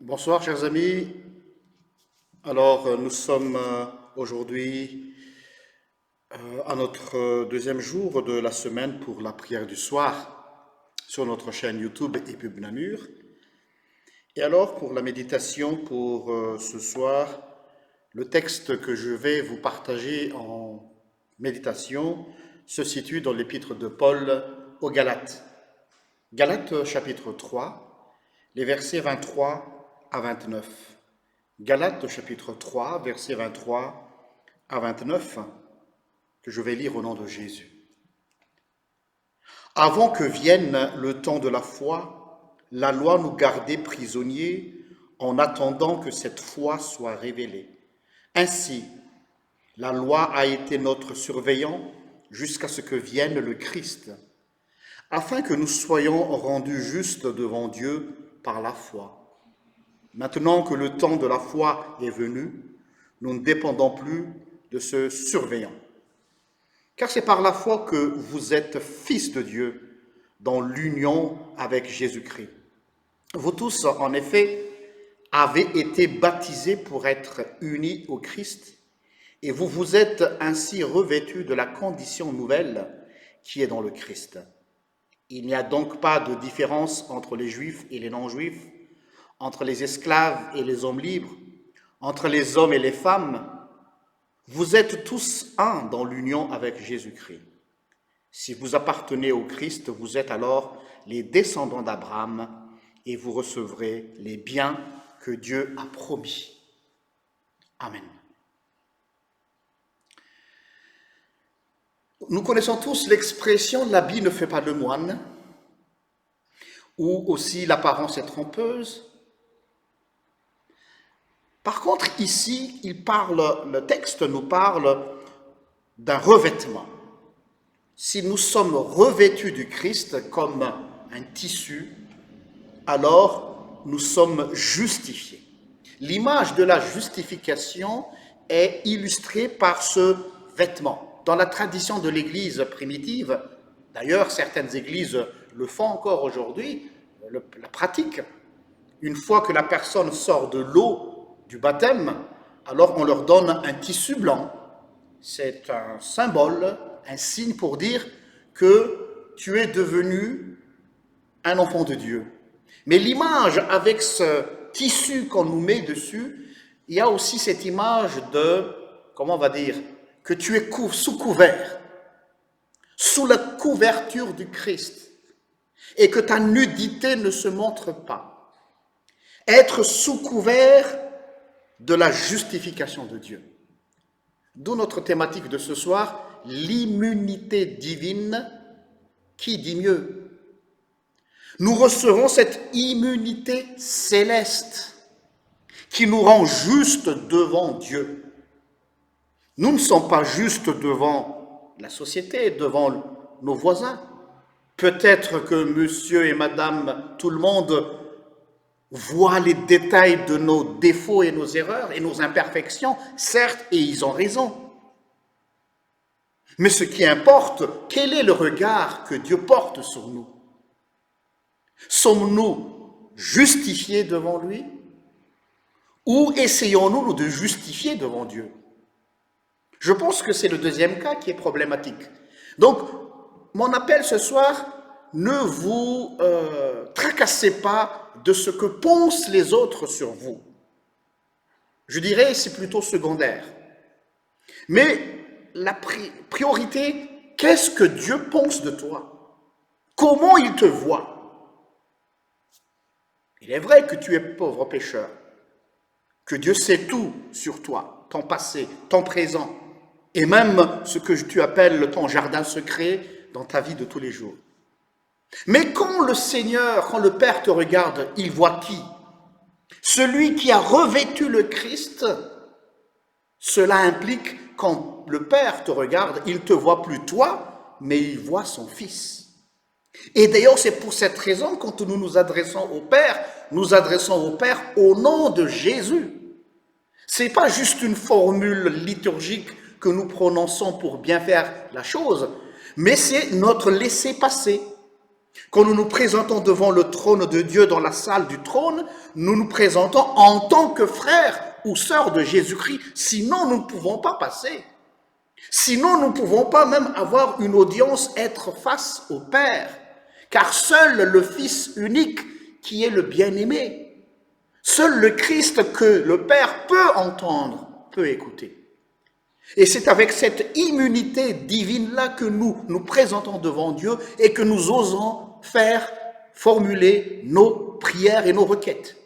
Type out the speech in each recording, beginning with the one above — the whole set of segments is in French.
Bonsoir, chers amis. Alors, nous sommes aujourd'hui à notre deuxième jour de la semaine pour la prière du soir sur notre chaîne YouTube EPUB Namur. Et alors, pour la méditation pour ce soir, le texte que je vais vous partager en méditation se situe dans l'épître de Paul aux Galates. Galates chapitre 3, les versets 23 à 29. Galates chapitre 3, versets 23 à 29, que je vais lire au nom de Jésus. Avant que vienne le temps de la foi, la loi nous gardait prisonniers en attendant que cette foi soit révélée. Ainsi, la loi a été notre surveillant jusqu'à ce que vienne le Christ, afin que nous soyons rendus justes devant Dieu par la foi. Maintenant que le temps de la foi est venu, nous ne dépendons plus de ce surveillant. Car c'est par la foi que vous êtes fils de Dieu dans l'union avec Jésus-Christ. Vous tous, en effet, avez été baptisés pour être unis au Christ et vous vous êtes ainsi revêtus de la condition nouvelle qui est dans le Christ. Il n'y a donc pas de différence entre les Juifs et les non-Juifs, entre les esclaves et les hommes libres, entre les hommes et les femmes. Vous êtes tous un dans l'union avec Jésus-Christ. Si vous appartenez au Christ, vous êtes alors les descendants d'Abraham et vous recevrez les biens que Dieu a promis. Amen. Nous connaissons tous l'expression « l'habit ne fait pas le moine » ou aussi « l'apparence est trompeuse ». Par contre, ici, le texte nous parle d'un revêtement. Si nous sommes revêtus du Christ comme un tissu, alors nous sommes justifiés. L'image de la justification est illustrée par ce vêtement. Dans la tradition de l'Église primitive, d'ailleurs certaines églises le font encore aujourd'hui, la pratique, une fois que la personne sort de l'eau du baptême, alors on leur donne un tissu blanc. C'est un symbole, un signe pour dire que tu es devenu un enfant de Dieu. Mais l'image avec ce tissu qu'on nous met dessus, il y a aussi cette image de, comment on va dire, que tu es sous couvert, sous la couverture du Christ, et que ta nudité ne se montre pas. Être sous couvert de la justification de Dieu. D'où notre thématique de ce soir, l'immunité divine, qui dit mieux. Nous recevons cette immunité céleste qui nous rend justes devant Dieu. Nous ne sommes pas justes devant la société, devant nos voisins. Peut-être que monsieur et madame, tout le monde voient les détails de nos défauts et nos erreurs et nos imperfections, certes, et ils ont raison. Mais ce qui importe, quel est le regard que Dieu porte sur nous? Sommes-nous justifiés devant lui? Ou essayons-nous de justifier devant Dieu? Je pense que c'est le deuxième cas qui est problématique. Donc, mon appel ce soir, ne vous tracassez pas de ce que pensent les autres sur vous. Je dirais c'est plutôt secondaire. Mais la priorité, qu'est-ce que Dieu pense de toi? Comment il te voit? Il est vrai que tu es pauvre pécheur, que Dieu sait tout sur toi, ton passé, ton présent, et même ce que tu appelles ton jardin secret dans ta vie de tous les jours. Mais quand le Seigneur, quand le Père te regarde, il voit qui? Celui qui a revêtu le Christ. Cela implique, quand le Père te regarde, il ne te voit plus toi, mais il voit son Fils. Et d'ailleurs, c'est pour cette raison, quand nous nous adressons au Père au nom de Jésus. Ce n'est pas juste une formule liturgique que nous prononçons pour bien faire la chose, mais c'est notre laissez-passer. Quand nous nous présentons devant le trône de Dieu dans la salle du trône, nous nous présentons en tant que frères ou sœurs de Jésus-Christ. Sinon, nous ne pouvons pas passer. Sinon, nous ne pouvons pas même avoir une audience, être face au Père. Car seul le Fils unique, qui est le bien-aimé, seul le Christ que le Père peut entendre, peut écouter. Et c'est avec cette immunité divine-là que nous nous présentons devant Dieu et que nous osons formuler nos prières et nos requêtes.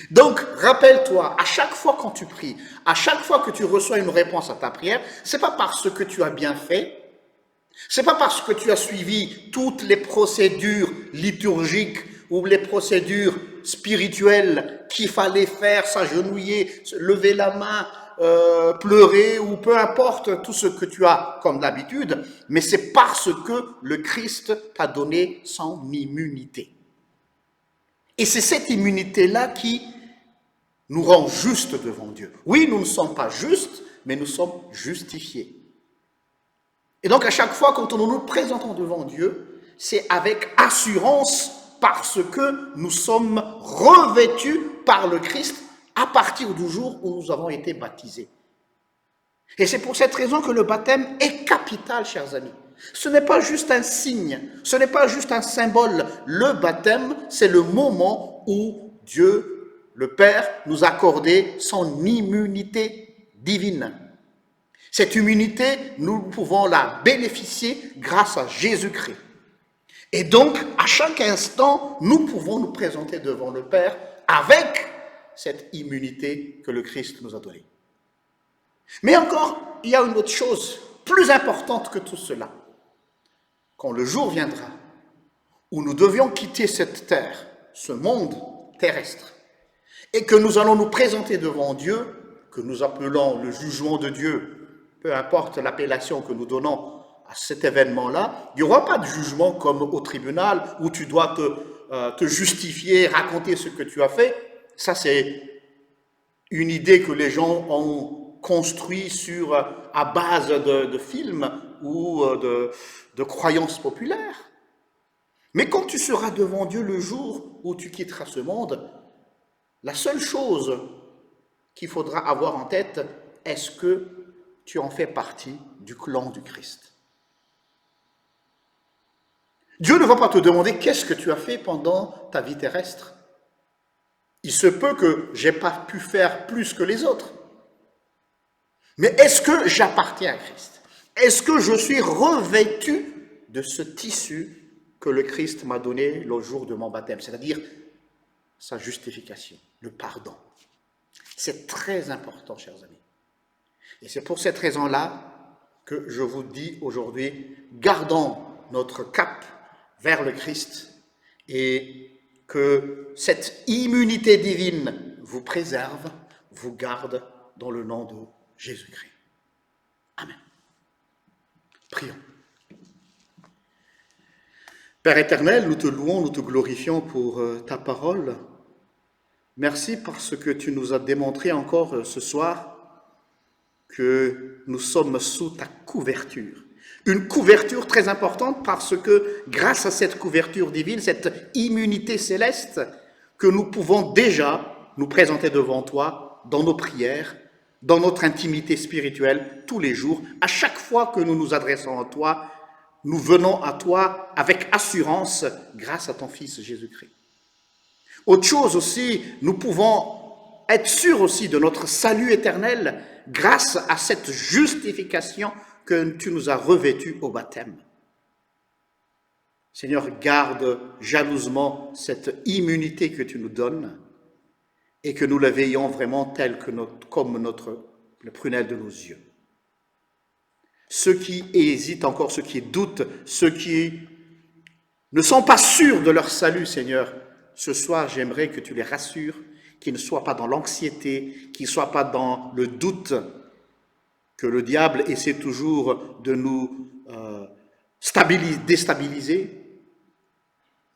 Donc, rappelle-toi, à chaque fois quand tu pries, à chaque fois que tu reçois une réponse à ta prière, c'est pas parce que tu as bien fait, c'est pas parce que tu as suivi toutes les procédures liturgiques ou les procédures spirituelles qu'il fallait faire, s'agenouiller, lever la main, pleurer ou peu importe tout ce que tu as comme d'habitude, mais c'est parce que le Christ t'a donné son immunité. Et c'est cette immunité-là qui nous rend justes devant Dieu. Oui, nous ne sommes pas justes, mais nous sommes justifiés. Et donc à chaque fois quand nous nous présentons devant Dieu, c'est avec assurance parce que nous sommes revêtus par le Christ à partir du jour où nous avons été baptisés. Et c'est pour cette raison que le baptême est capital, chers amis. Ce n'est pas juste un signe, ce n'est pas juste un symbole. Le baptême, c'est le moment où Dieu, le Père, nous a accordé son immunité divine. Cette immunité, nous pouvons la bénéficier grâce à Jésus-Christ. Et donc, à chaque instant, nous pouvons nous présenter devant le Père avec cette immunité que le Christ nous a donnée. Mais encore, il y a une autre chose plus importante que tout cela. Quand le jour viendra où nous devions quitter cette terre, ce monde terrestre, et que nous allons nous présenter devant Dieu, que nous appelons le jugement de Dieu, peu importe l'appellation que nous donnons à cet événement-là, il n'y aura pas de jugement comme au tribunal où tu dois te justifier, raconter ce que tu as fait. Ça, c'est une idée que les gens ont construit à base de films ou de croyances populaires. Mais quand tu seras devant Dieu le jour où tu quitteras ce monde, la seule chose qu'il faudra avoir en tête, est-ce que tu en fais partie du clan du Christ? Dieu ne va pas te demander qu'est-ce que tu as fait pendant ta vie terrestre. Il se peut que je n'ai pas pu faire plus que les autres. Mais est-ce que j'appartiens à Christ? Est-ce que je suis revêtu de ce tissu que le Christ m'a donné le jour de mon baptême, c'est-à-dire sa justification, le pardon? C'est très important, chers amis. Et c'est pour cette raison-là que je vous dis aujourd'hui, gardons notre cap vers le Christ et que cette immunité divine vous préserve, vous garde dans le nom de Jésus-Christ. Amen. Prions. Père éternel, nous te louons, nous te glorifions pour ta parole. Merci parce que tu nous as démontré encore ce soir que nous sommes sous ta couverture. Une couverture très importante parce que grâce à cette couverture divine, cette immunité céleste, que nous pouvons déjà nous présenter devant toi dans nos prières, dans notre intimité spirituelle tous les jours. À chaque fois que nous nous adressons à toi, nous venons à toi avec assurance grâce à ton Fils Jésus-Christ. Autre chose aussi, nous pouvons être sûrs aussi de notre salut éternel grâce à cette justification que tu nous as revêtus au baptême. Seigneur, garde jalousement cette immunité que tu nous donnes et que nous la veillons vraiment telle que comme le prunelle de nos yeux. Ceux qui hésitent encore, ceux qui doutent, ceux qui ne sont pas sûrs de leur salut, Seigneur, ce soir, j'aimerais que tu les rassures, qu'ils ne soient pas dans l'anxiété, qu'ils ne soient pas dans le doute, que le diable essaie toujours de nous déstabiliser.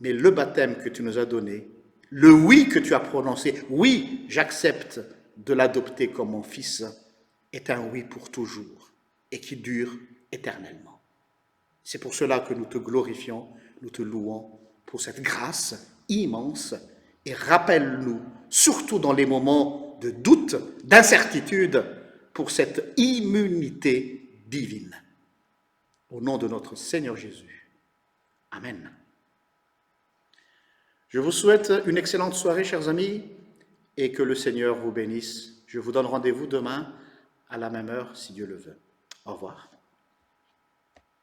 Mais le baptême que tu nous as donné, le oui que tu as prononcé, oui, j'accepte de l'adopter comme mon fils, est un oui pour toujours et qui dure éternellement. C'est pour cela que nous te glorifions, Nous te louons pour cette grâce immense et rappelle-nous, surtout dans les moments de doute, d'incertitude, pour cette immunité divine. Au nom de notre Seigneur Jésus. Amen. Je vous souhaite une excellente soirée, chers amis, et que le Seigneur vous bénisse. Je vous donne rendez-vous demain à la même heure, si Dieu le veut. Au revoir.